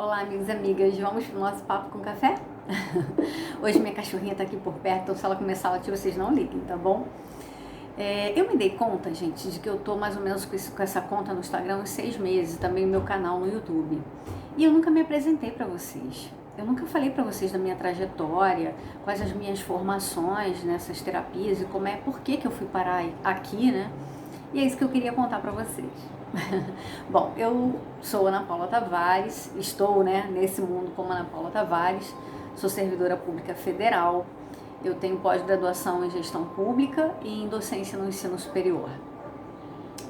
Olá, amigos e amigas, vamos pro nosso papo com café? Hoje minha cachorrinha tá aqui por perto, então se ela começar a latir, vocês não liguem, tá bom? Eu me dei conta, gente, de que eu tô mais ou menos com essa conta no Instagram há uns 6 meses, também no meu canal no YouTube. E eu nunca me apresentei pra vocês. Eu nunca falei pra vocês da minha trajetória, quais as minhas formações nessas terapias e por que eu fui parar aqui, né? E é isso que eu queria contar pra vocês. Bom, eu sou Ana Paula Tavares, estou, nesse mundo como Ana Paula Tavares, sou servidora pública federal, eu tenho pós-graduação em gestão pública e em docência no ensino superior.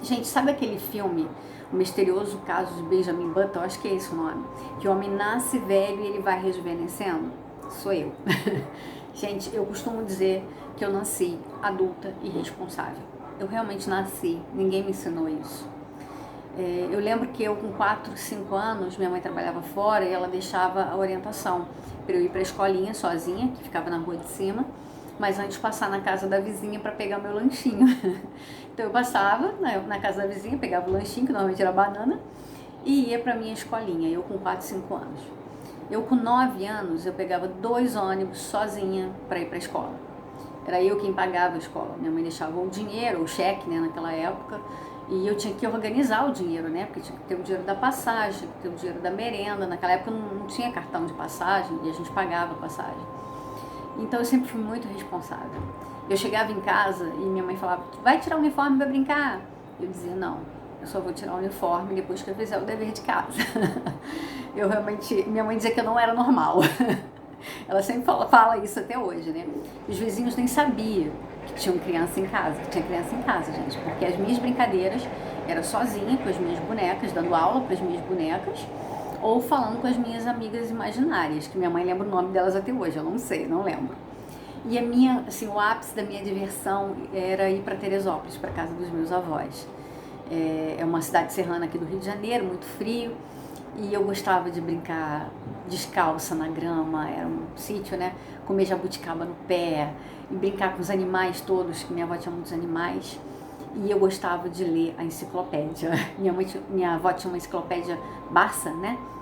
Gente, sabe aquele filme, O Misterioso Caso de Benjamin Button? Acho que é esse o nome. Que o homem nasce velho e ele vai rejuvenescendo? Sou eu. Gente, eu costumo dizer que eu nasci adulta e responsável. Eu realmente nasci, ninguém me ensinou isso. Eu lembro que eu com 4, 5 anos, minha mãe trabalhava fora e ela deixava a orientação para eu ir para a escolinha sozinha, que ficava na rua de cima, mas antes passar na casa da vizinha para pegar meu lanchinho. Então eu passava na casa da vizinha, pegava o lanchinho, que normalmente era banana, e ia para minha escolinha, eu com 4, 5 anos. Eu com 9 anos, eu pegava 2 ônibus sozinha para ir para a escola. Era eu quem pagava a escola. Minha mãe deixava o dinheiro, o cheque, naquela época, e eu tinha que organizar o dinheiro, porque tinha que ter o dinheiro da passagem, tinha que ter o dinheiro da merenda. Naquela época não tinha cartão de passagem e a gente pagava a passagem. Então eu sempre fui muito responsável. Eu chegava em casa e minha mãe falava, vai tirar o uniforme para brincar? Eu dizia, não, eu só vou tirar o uniforme depois que eu fizer o dever de casa. Minha mãe dizia que eu não era normal. Ela sempre fala isso até hoje, Os vizinhos nem sabiam que tinha criança em casa, gente, porque as minhas brincadeiras eram sozinha com as minhas bonecas, dando aula para as minhas bonecas, ou falando com as minhas amigas imaginárias, que minha mãe lembra o nome delas até hoje, eu não sei, não lembro. E o ápice da minha diversão era ir para Teresópolis, para casa dos meus avós. É uma cidade serrana aqui do Rio de Janeiro, muito frio, e eu gostava de brincar descalça na grama, era um sítio, comer jabuticaba no pé e brincar com os animais todos, que minha avó tinha muitos animais. E eu gostava de ler a enciclopédia. Minha avó tinha uma enciclopédia Barça,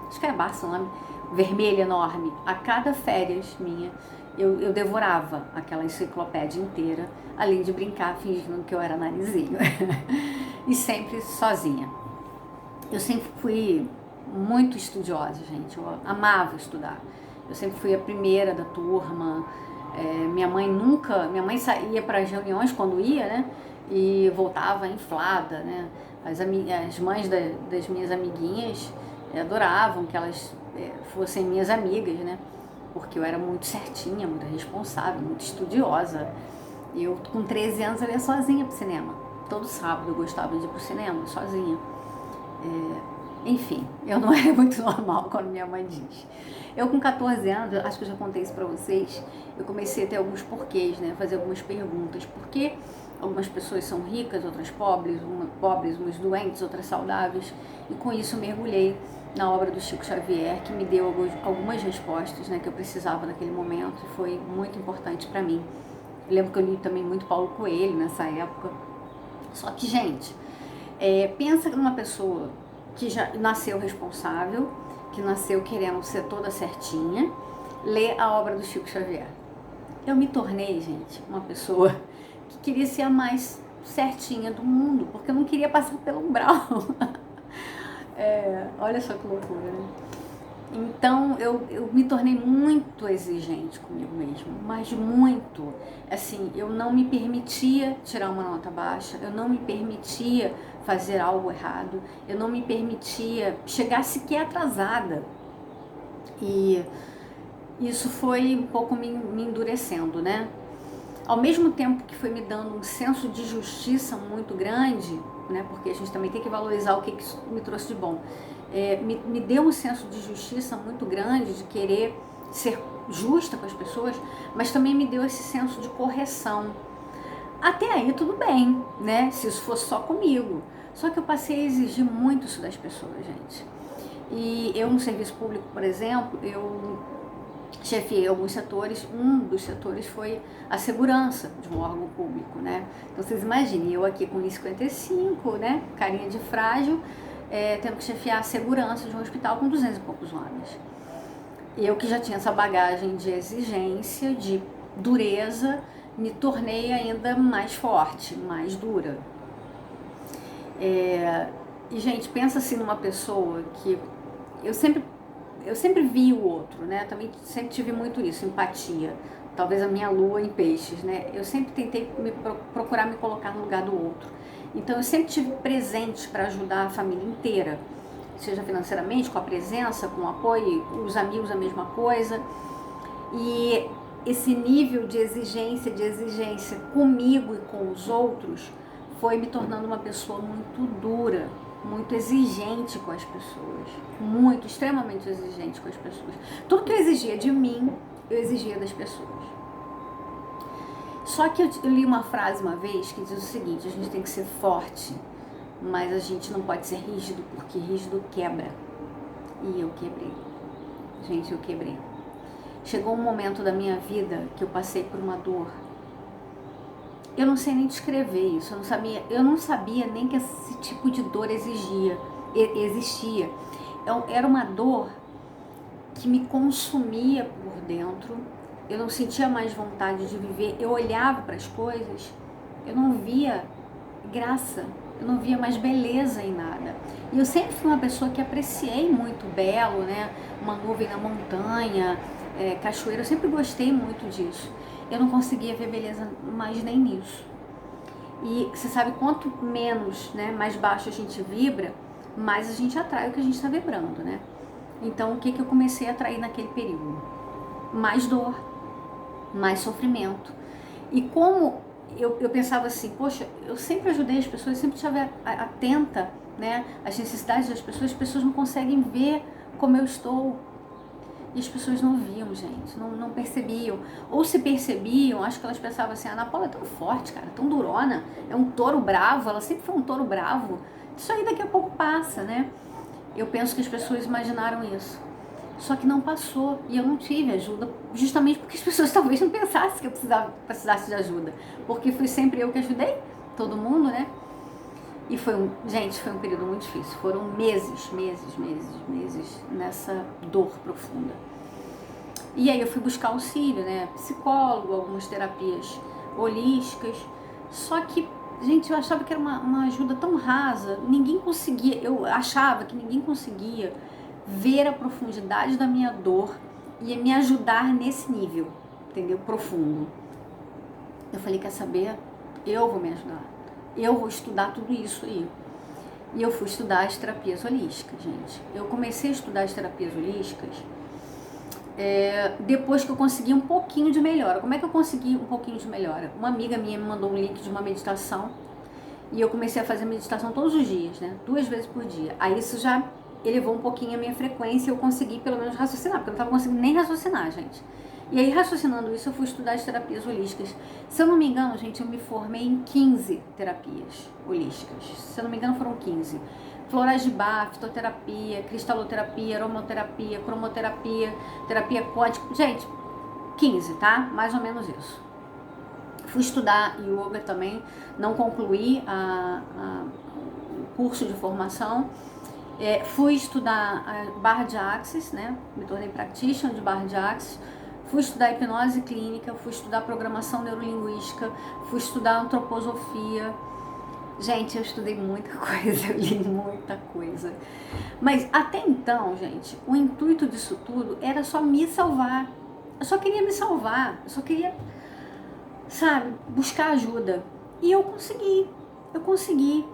acho que era Barça o nome, vermelha, enorme. A cada férias minha, eu devorava aquela enciclopédia inteira, além de brincar fingindo que eu era narizinho. E sempre sozinha. Eu sempre fui muito estudiosa, gente, eu amava estudar. Eu sempre fui a primeira da turma. Minha mãe saía para as reuniões quando ia, e voltava inflada, As mães das minhas amiguinhas adoravam que elas fossem minhas amigas, porque eu era muito certinha, muito responsável, muito estudiosa. Eu, com 13 anos, eu ia sozinha pro cinema. Todo sábado eu gostava de ir pro cinema, sozinha. Enfim, eu não era muito normal, quando minha mãe diz. Eu com 14 anos, acho que eu já contei isso pra vocês, eu comecei a ter alguns porquês, fazer algumas perguntas. Por que algumas pessoas são ricas, outras pobres, umas doentes, outras saudáveis? E com isso eu mergulhei na obra do Chico Xavier, que me deu algumas respostas, que eu precisava naquele momento, e foi muito importante pra mim. Eu lembro que eu li também muito Paulo Coelho nessa época. Só que, gente, pensa numa pessoa que já nasceu responsável, que nasceu querendo ser toda certinha, lê a obra do Chico Xavier. Eu me tornei, gente, uma pessoa que queria ser a mais certinha do mundo, porque eu não queria passar pelo umbral. Olha só que loucura, Então, eu me tornei muito exigente comigo mesma, mas muito. Assim, eu não me permitia tirar uma nota baixa, eu não me permitia fazer algo errado, eu não me permitia chegar sequer atrasada. E isso foi um pouco me endurecendo, Ao mesmo tempo que foi me dando um senso de justiça muito grande, porque a gente também tem que valorizar o que isso me trouxe de bom. Me deu um senso de justiça muito grande, de querer ser justa com as pessoas, mas também me deu esse senso de correção. Até aí tudo bem, se isso fosse só comigo. Só que eu passei a exigir muito isso das pessoas, gente. E eu no serviço público, por exemplo, eu chefiei alguns setores. Um dos setores foi a segurança de um órgão público, Então vocês imaginem, eu aqui com 1,55, carinha de frágil, tendo que chefiar a segurança de um hospital com 200 e poucos homens. Eu que já tinha essa bagagem de exigência, de dureza, me tornei ainda mais forte, mais dura. E, gente, pensa assim numa pessoa que eu sempre vi o outro, né? Também sempre tive muito isso, empatia. Talvez a minha lua em peixes, né? Eu sempre tentei procurar me colocar no lugar do outro. Então eu sempre tive presente para ajudar a família inteira, seja financeiramente, com a presença, com o apoio, os amigos a mesma coisa. E esse nível de exigência comigo e com os outros foi me tornando uma pessoa muito dura, muito exigente com as pessoas, muito, extremamente exigente com as pessoas. Tudo que eu exigia de mim, eu exigia das pessoas. Só que eu li uma frase uma vez que diz o seguinte: a gente tem que ser forte, mas a gente não pode ser rígido, porque rígido quebra. E eu quebrei. Gente, eu quebrei. Chegou um momento da minha vida que eu passei por uma dor. Eu não sei nem descrever isso, eu não sabia nem que esse tipo de dor existia. Era uma dor que me consumia por dentro. Eu não sentia mais vontade de viver. Eu olhava para as coisas, eu não via graça, eu não via mais beleza em nada. E eu sempre fui uma pessoa que apreciei muito o belo, né? Uma nuvem na montanha, cachoeira, eu sempre gostei muito disso. Eu não conseguia ver beleza mais nem nisso. E você sabe, quanto menos, né, mais baixo a gente vibra, mais a gente atrai o que a gente está vibrando, né? Então, o que eu comecei a atrair naquele período? Mais dor, mais sofrimento. E como eu pensava assim, poxa, eu sempre ajudei as pessoas, sempre estive atenta, né, às necessidades das pessoas, as pessoas não conseguem ver como eu estou. E as pessoas não viam, gente, não percebiam. Ou se percebiam, acho que elas pensavam assim: a Ana Paula é tão forte, cara, tão durona, é um touro bravo, ela sempre foi um touro bravo. Isso aí daqui a pouco passa, né? Eu penso que as pessoas imaginaram isso. Só que não passou, e eu não tive ajuda, justamente porque as pessoas talvez não pensassem que eu precisasse de ajuda. Porque fui sempre eu que ajudei todo mundo, né? E foi um período muito difícil. Foram meses nessa dor profunda. E aí eu fui buscar auxílio, né? Psicólogo, algumas terapias holísticas. Só que, gente, eu achava que era uma ajuda tão rasa. Ninguém conseguia, eu achava que ninguém conseguia ver a profundidade da minha dor e me ajudar nesse nível, entendeu? Profundo. Eu falei, quer saber? Eu vou me ajudar. Eu vou estudar tudo isso aí. E eu fui estudar as terapias holísticas, gente. Eu comecei a estudar as terapias holísticas depois que eu consegui um pouquinho de melhora. Como é que eu consegui um pouquinho de melhora? Uma amiga minha me mandou um link de uma meditação e eu comecei a fazer meditação todos os dias, né? 2 vezes por dia. Aí isso já elevou um pouquinho a minha frequência e eu consegui pelo menos raciocinar, porque eu não estava conseguindo nem raciocinar, gente. E aí, raciocinando isso, eu fui estudar as terapias holísticas. Se eu não me engano, gente, eu me formei em 15 terapias holísticas. Se eu não me engano, foram 15. Florais de Bach, fitoterapia, cristaloterapia, aromaterapia, cromoterapia, terapia quântica. Gente, 15, tá? Mais ou menos isso. Fui estudar yoga também, não concluí o curso de formação. Fui estudar a Barra de Axis, né? Me tornei practitioner de Barra de Axis. Fui estudar hipnose clínica, fui estudar programação neurolinguística, fui estudar antroposofia. Gente, eu estudei muita coisa, eu li muita coisa. Mas até então, gente, o intuito disso tudo era só me salvar. Eu só queria me salvar, eu só queria, sabe, buscar ajuda. E eu consegui.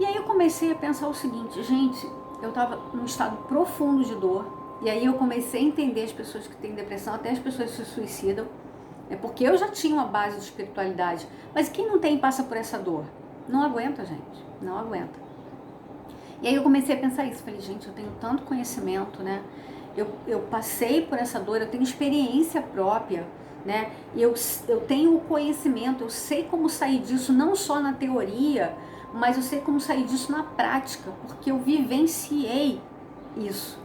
E aí eu comecei a pensar o seguinte, gente, eu estava num estado profundo de dor. E aí eu comecei a entender as pessoas que têm depressão, até as pessoas que se suicidam, porque eu já tinha uma base de espiritualidade. Mas quem não tem passa por essa dor. Não aguenta, gente, não aguenta. E aí eu comecei a pensar isso, falei, gente, eu tenho tanto conhecimento, né? Eu passei por essa dor, eu tenho experiência própria, né? Eu tenho o conhecimento, eu sei como sair disso, não só na teoria, mas eu sei como sair disso na prática, porque eu vivenciei isso.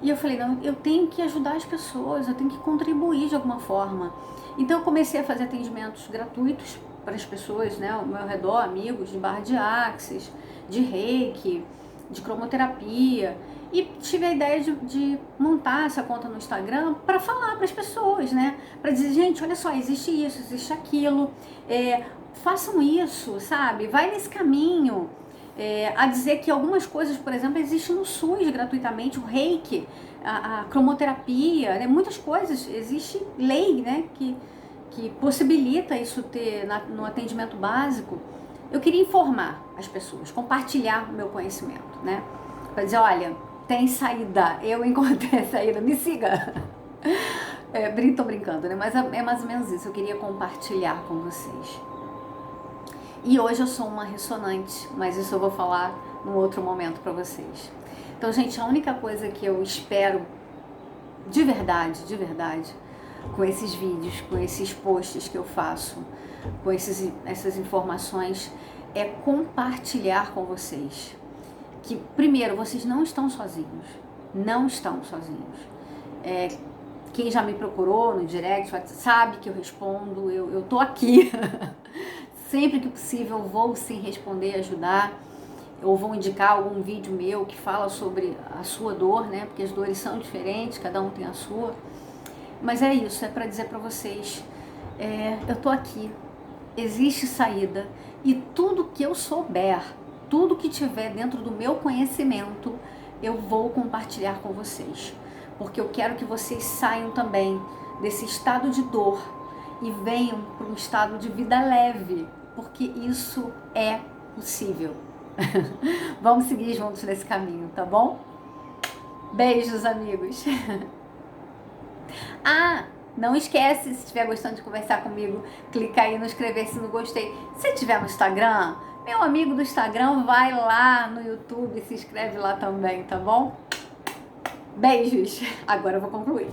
E eu falei, não, eu tenho que ajudar as pessoas, eu tenho que contribuir de alguma forma. Então eu comecei a fazer atendimentos gratuitos, para as pessoas, né, ao meu redor, amigos, de barra de axis, de reiki, de cromoterapia, e tive a ideia de montar essa conta no Instagram para falar para as pessoas, né, para dizer, gente, olha só, existe isso, existe aquilo, façam isso, sabe, vai nesse caminho, a dizer que algumas coisas, por exemplo, existem no SUS gratuitamente, o reiki, a cromoterapia, né, muitas coisas, existe lei, né, que possibilita isso ter no atendimento básico. Eu queria informar as pessoas, compartilhar o meu conhecimento, né? Para dizer, olha, tem saída, eu encontrei a saída, me siga. Tô brincando, né? Mas é mais ou menos isso, eu queria compartilhar com vocês. E hoje eu sou uma ressonante, mas isso eu vou falar num outro momento para vocês. Então, gente, a única coisa que eu espero de verdade, com esses vídeos, com esses posts que eu faço, com essas informações, é compartilhar com vocês que, primeiro, vocês não estão sozinhos, quem já me procurou no direct sabe que eu respondo, eu tô aqui, sempre que possível vou sim responder, ajudar, ou vou indicar algum vídeo meu que fala sobre a sua dor, né, porque as dores são diferentes, cada um tem a sua. Mas é isso, é para dizer para vocês, eu tô aqui, existe saída, e tudo que eu souber, tudo que tiver dentro do meu conhecimento, eu vou compartilhar com vocês, porque eu quero que vocês saiam também desse estado de dor e venham para um estado de vida leve, porque isso é possível. Vamos seguir juntos nesse caminho, tá bom? Beijos, amigos! Não esquece, se estiver gostando de conversar comigo, clica aí no inscrever-se no gostei. Se estiver no Instagram, meu amigo do Instagram, vai lá no YouTube, se inscreve lá também, tá bom? Beijos! Agora eu vou concluir.